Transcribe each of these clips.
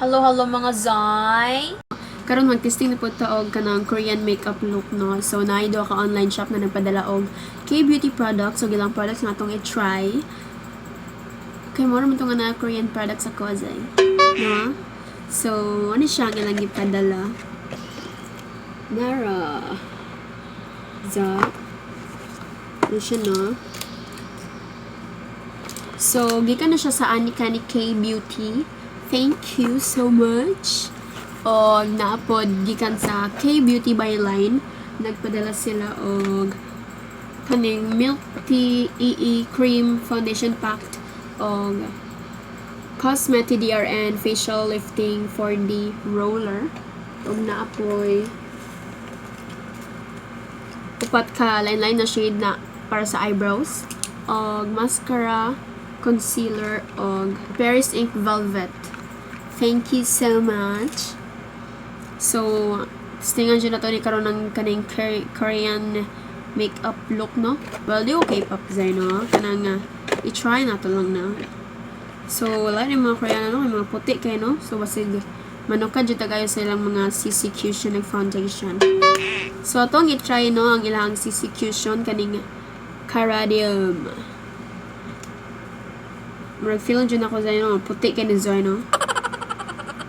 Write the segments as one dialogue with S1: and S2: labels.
S1: Hello mga Zay!
S2: Karon mag-testing na po ito og kanang Korean makeup look, no? So, naido ka online shop na nagpadala og KBeauty products. So, ilang products na itong i-try. Kaya mo naman itong na Korean products ako, Zay. No? So, ano siya ang ilang ipadala? Nara. Za. Ano siya, no? So, gikan na siya sa aneekaneekkbeauty. Thank you so much. O naapod gikan sa KBeauty by Line, nagpadala sila og kaning milk tea EE cream foundation packed og cosmetic DRN facial lifting 4D roller og naapoy upat ka line na shade na para sa eyebrows og mascara, concealer og Paris Ink Velvet. Thank you so much. So, testingan dyan na ito ni karoon ng kaning Korean makeup look, no? Well, di okay pa pizay, no? Kanang i-try na ito lang na. So, wala rin mga Korean, no? Mga puti kayo, no? So, basig manukad dyan tagayo sa ilang mga CC Cushion ng foundation. So, itong i-try, no? Ang ilang CC Cushion kaning Caradium. Mag-feel dyan ako dyan, no? Puti kayo ni Zoy, no?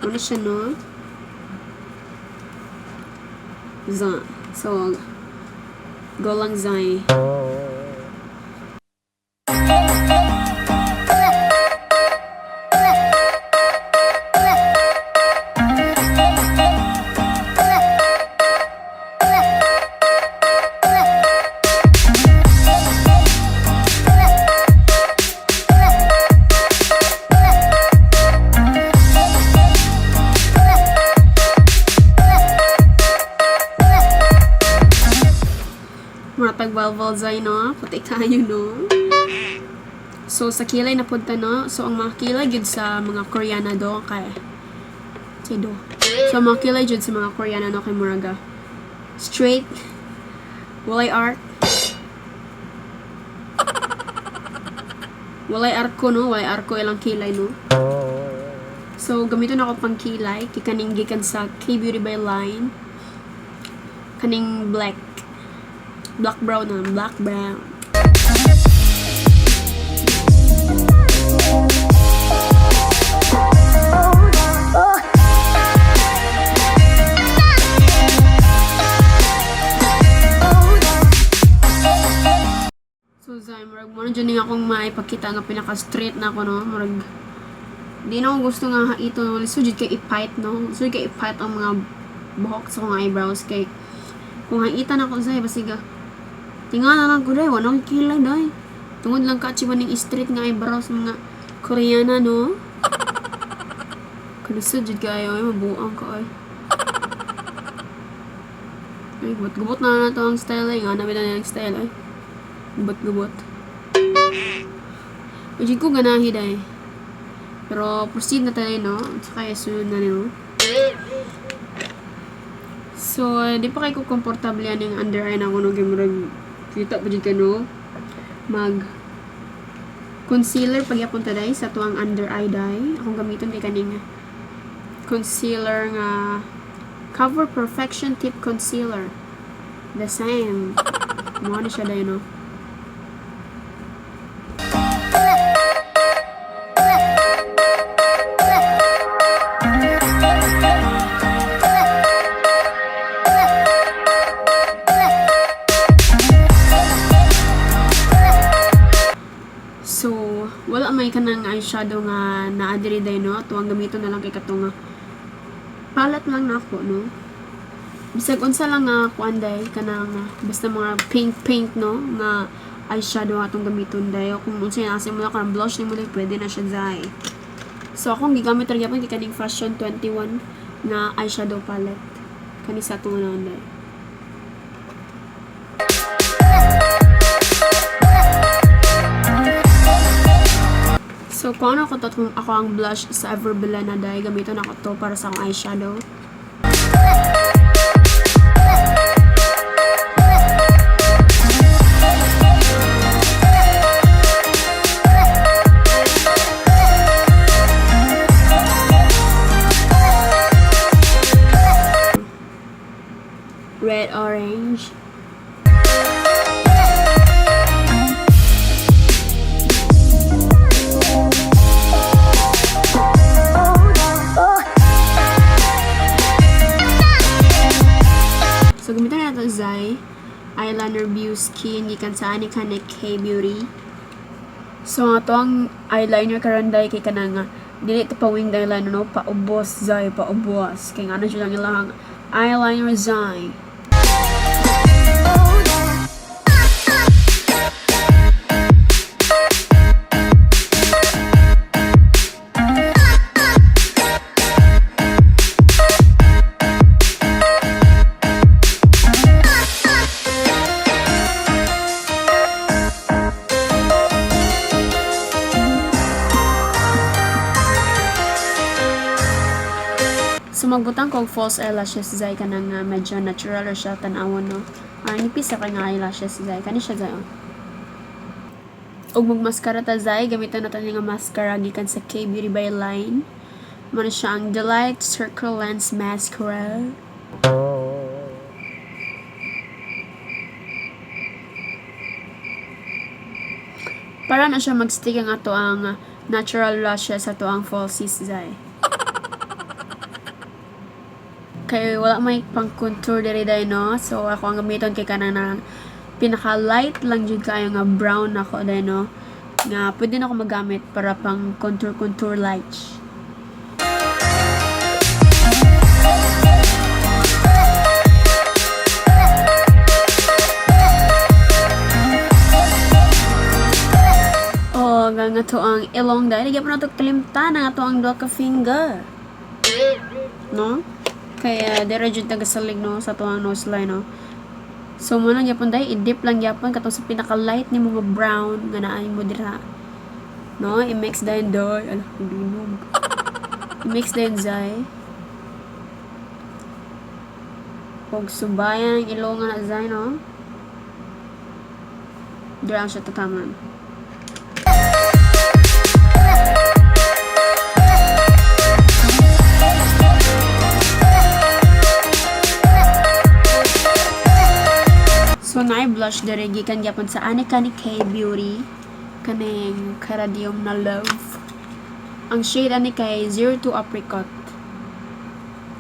S2: Ano siya, no? Zan. So, go lang, Zay. Matag valval Zay, no? Puti kayo, no? So, sa kilay na punta, no? So, ang mga kilay jud sa mga Koreana do, kay do. So, mga kilay jud sa mga Koreana, no? Kay Muraga straight, walay art, walay arko, no? Walay arko ilang kilay, no? So, gamiton ako pang kilay, kikaning gikan sa KBeauty by Line, kaning black brown na, black brown. So, Zay, murag mo na dyan akong maipakita nga pinaka-straight na ako, no? Murag, di na ako gusto nga ito, sujud kay ipait, no? Sujud kay ipait ang mga buhok sa kong eyebrows, kay kung haitan ako, Zay, basiga tingnan na lang ko, day. Wanang kilay, day. Tungod lang ka-achieve ng straight nga eyebrows mga Koreana, no? Kanusod jud kayo, ay mabuang ka, ay. Ay, gubot-gubot na ito ang style, ay. Nga namin na yung style, ay. Gubot-gubot. Ujig ko ganahi, day. Pero, proceed na tayo, no? Saka, sunod na, no? So, di pa kayo komportable yan yung under eye na ako, no? Kaya kita pa dyan ka, no? Concealer pagyapon taday sa tuwang under eye dye. Akong gamiton kay kaning concealer nga Cover Perfection Tip Concealer. The same. Mukha na siya dayo, no? So, wala may kanang eyeshadow nga naadiri day, no? Tuwang gamiton na lang kay katong palette lang na ako, no? Bisag unsa lang nga kuan day kanang basta mga pink, no? Nga eyeshadow atong gamiton day. O kung unsa nasa mo kanang blush ni mo day, pwede na siya, Zay. So, akong gigamit ra gyapon kay kaning Fashion 21 nga eyeshadow palette. Kani sa atong naon day. So, kung ano kung ako ang blush sa Everbella na dahil gamitin ako to para sa akong eyeshadow. red orange. So gamitan nato Zai eyeliner view skin gikan sa aneekaneekkbeauty. So ato ang eyeliner karon day kay kanang dili to pawing eyeliner no, paubos Zai, paubos kay ano siya lang ilang eyeliner Zai. So magbutang kog false eyelashes Zai kanang medyo natural or siya tan-awon no. Nipis sa kay nga eyelashes Zai kani siya Zai. Og magmascara ta Zai gamiton nato nga mascara gikan sa KBeauty by line. Mano siya ang Delight Circle Lens Mascara. Para na siya magstick ang ato ang natural lashes ato ang falsies Zai. Kay wala may pang contour diri day no, so ako ang gamiton kay kanang na pinaka light lang jud kayo nga brown ako day no, nga pwede na ako magamit para pang contour light. Oh nga to ang ilong day nagyapon na to kalimtan nga to ang duha ka finger no. Kaya dira jud tagasalig no sa tuang nose line no. So mo nang gyapon day i-dip lang gyapon katong sa pinaka light ni mga brown nga naay mo dira. No, i-mix din doy. Ala, binog. I-mix din Zai. Pag subayan ang ilong na Zai no. Dira ang siya tataman. So na blush dere gikan gyapon sa aneekaneekkbeauty kaneng Caradium na Love. Ang shade ani kay 02 Apricot.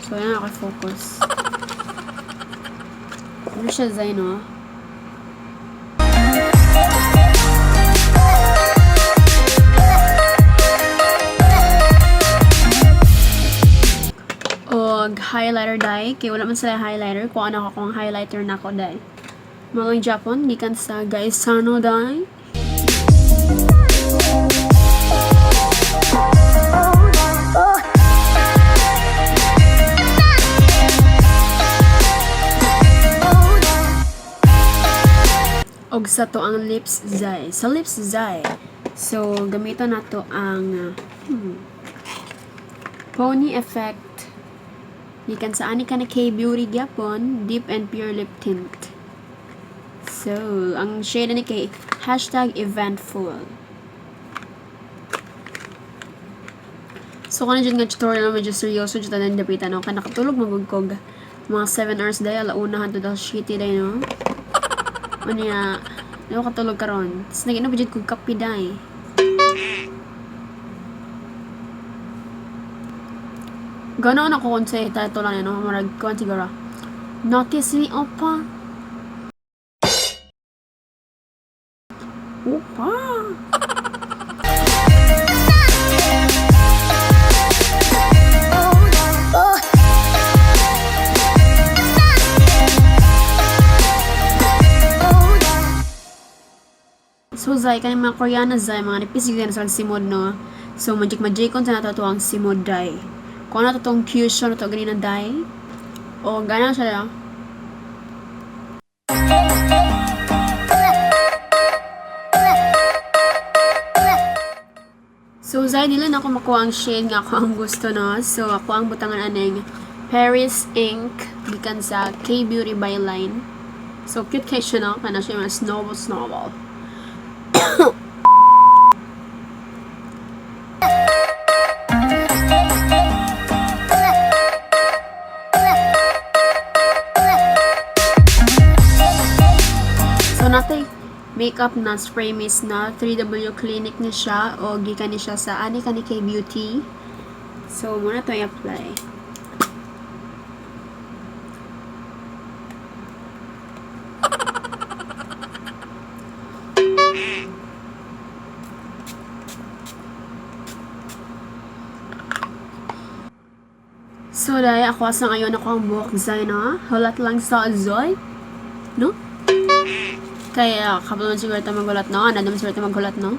S2: So yan ako focus. Ano siya Zai no? Og highlighter dye kay wala man sila highlighter kung ano akong highlighter na ko dye. Malang Japon gikan sa Gaisano dye. Og sa to ang lips Zai. Sa lips Zai. So gamiton nato ang Pony Effect gikan sa aneekaneekkbeauty gyapon deep and pure lip tint. So, ang shade ni kay #eventful. So, kung dyan nga tutorial na medyo seryoso dyan tayo dapitan, no? Kaya nakatulog magugkog mga 7 hours day, alaunahan to daw shitty day, no? O niya, nakatulog ka ron. Tapos naging na kog kapi day. Ganoon ako kung sa ito lang, no? Marag kuwan siguro. Notice me, OPPA. OPPA. So Zai kanang mga Koreana Zai mga nipis gyud sa simod no. So magic kon sa nato ang simod dye. Kung ano tong fusion to ganina dye. O ganang siya. So, Zai, dili na ako makuha ang shade nga ako ang gusto, no? So, ako ang butangan aneng Paris Ink gikan sa KBeauty by line. So, cute kay siya, no? Kana siya yung snowball. makeup na spray mist na 3W Clinic ni siya o gikan ni siya sa KBeauty. So muna to i-apply. So, dahil ako asa ngayon ako ang buhok design na. Hulat lang sa azoy. No? Kaya, kapag naman siguro ito magulat, no? Ano naman siguro ito magulat, no?